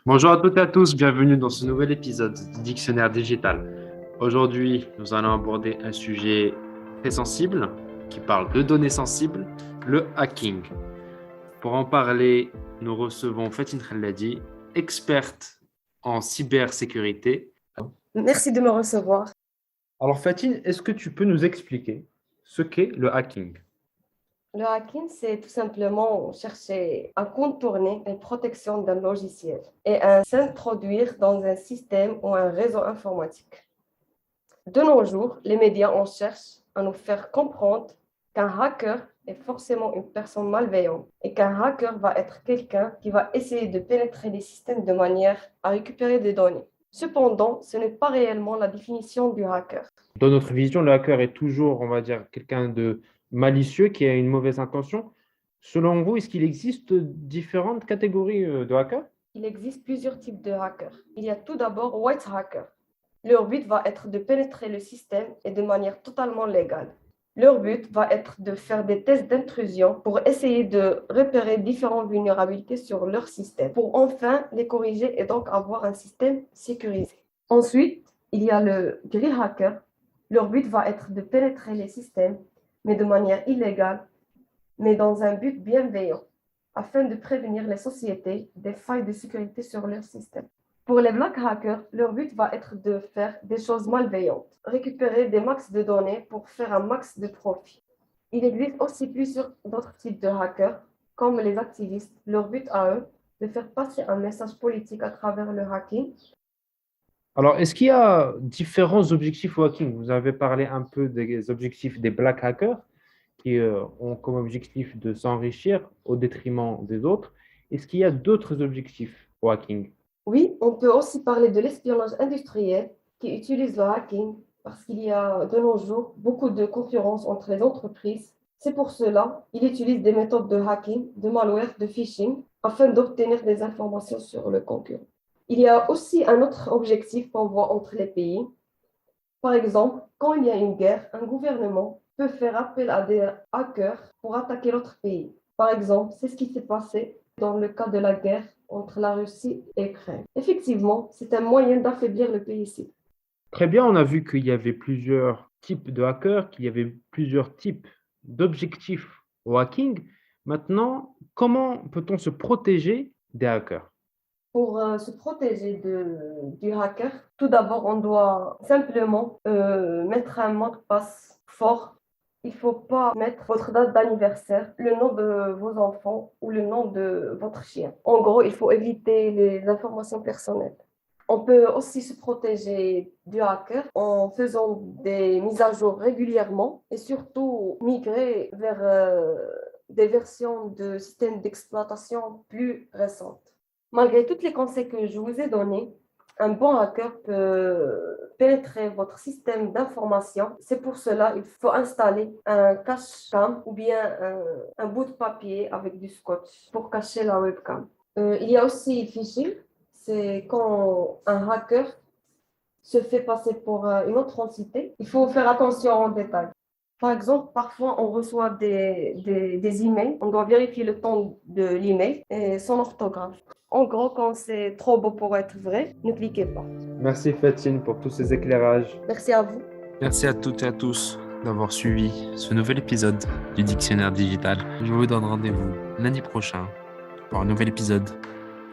Bonjour à toutes et à tous, bienvenue dans ce nouvel épisode du Dictionnaire digital. Aujourd'hui, nous allons aborder un sujet très sensible qui parle de données sensibles, le hacking. Pour en parler, nous recevons Fatine Khaladi, experte en cybersécurité. Merci de me recevoir. Alors Fatine, est-ce que tu peux nous expliquer ce qu'est le hacking? Le hacking, c'est tout simplement chercher à contourner une protection d'un logiciel et à s'introduire dans un système ou un réseau informatique. De nos jours, les médias en cherchent à nous faire comprendre qu'un hacker est forcément une personne malveillante et qu'un hacker va être quelqu'un qui va essayer de pénétrer les systèmes de manière à récupérer des données. Cependant, ce n'est pas réellement la définition du hacker. Dans notre vision, le hacker est toujours, on va dire, quelqu'un de malicieux qui a une mauvaise intention. Selon vous, est-ce qu'il existe différentes catégories de hackers? Il existe plusieurs types de hackers. Il y a tout d'abord white hackers. Leur but va être de pénétrer le système et de manière totalement légale. Leur but va être de faire des tests d'intrusion pour essayer de repérer différentes vulnérabilités sur leur système, pour enfin les corriger et donc avoir un système sécurisé. Ensuite, il y a le grey hacker. Leur but va être de pénétrer les systèmes, mais de manière illégale, mais dans un but bienveillant, afin de prévenir les sociétés des failles de sécurité sur leur système. Pour les black hackers, leur but va être de faire des choses malveillantes, récupérer des max de données pour faire un max de profit. Il existe aussi plusieurs d'autres types de hackers, comme les activistes. Leur but à eux, de faire passer un message politique à travers le hacking. Alors, est-ce qu'il y a différents objectifs au hacking? Vous avez parlé un peu des objectifs des black hackers qui ont comme objectif de s'enrichir au détriment des autres. Est-ce qu'il y a d'autres objectifs au hacking? Oui, on peut aussi parler de l'espionnage industriel qui utilise le hacking parce qu'il y a de nos jours beaucoup de concurrence entre les entreprises. C'est pour cela qu'ils utilisent des méthodes de hacking, de malware, de phishing afin d'obtenir des informations sur le concurrent. Il y a aussi un autre objectif qu'on voit entre les pays. Par exemple, quand il y a une guerre, un gouvernement peut faire appel à des hackers pour attaquer l'autre pays. Par exemple, c'est ce qui s'est passé dans le cas de la guerre entre la Russie et l'Ukraine. Effectivement, c'est un moyen d'affaiblir le pays cible. Très bien, on a vu qu'il y avait plusieurs types de hackers, qu'il y avait plusieurs types d'objectifs au hacking. Maintenant, comment peut-on se protéger des hackers? Pour se protéger du hacker, tout d'abord, on doit simplement mettre un mot de passe fort. Il ne faut pas mettre votre date d'anniversaire, le nom de vos enfants ou le nom de votre chien. En gros, il faut éviter les informations personnelles. On peut aussi se protéger du hacker en faisant des mises à jour régulièrement et surtout migrer vers des versions de systèmes d'exploitation plus récentes. Malgré tous les conseils que je vous ai donnés, un bon hacker peut pénétrer votre système d'information. C'est pour cela qu'il faut installer un cache-cam ou bien un bout de papier avec du scotch pour cacher la webcam. Il y a aussi le phishing. C'est quand un hacker se fait passer pour une autre entité. Il faut faire attention en détail. Par exemple, parfois, on reçoit des emails. On doit vérifier le ton de l'email et son orthographe. En gros, quand c'est trop beau pour être vrai, ne cliquez pas. Merci Fatine pour tous ces éclairages. Merci à vous. Merci à toutes et à tous d'avoir suivi ce nouvel épisode du Dictionnaire digital. Je vous donne rendez-vous lundi prochain pour un nouvel épisode.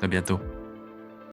À bientôt.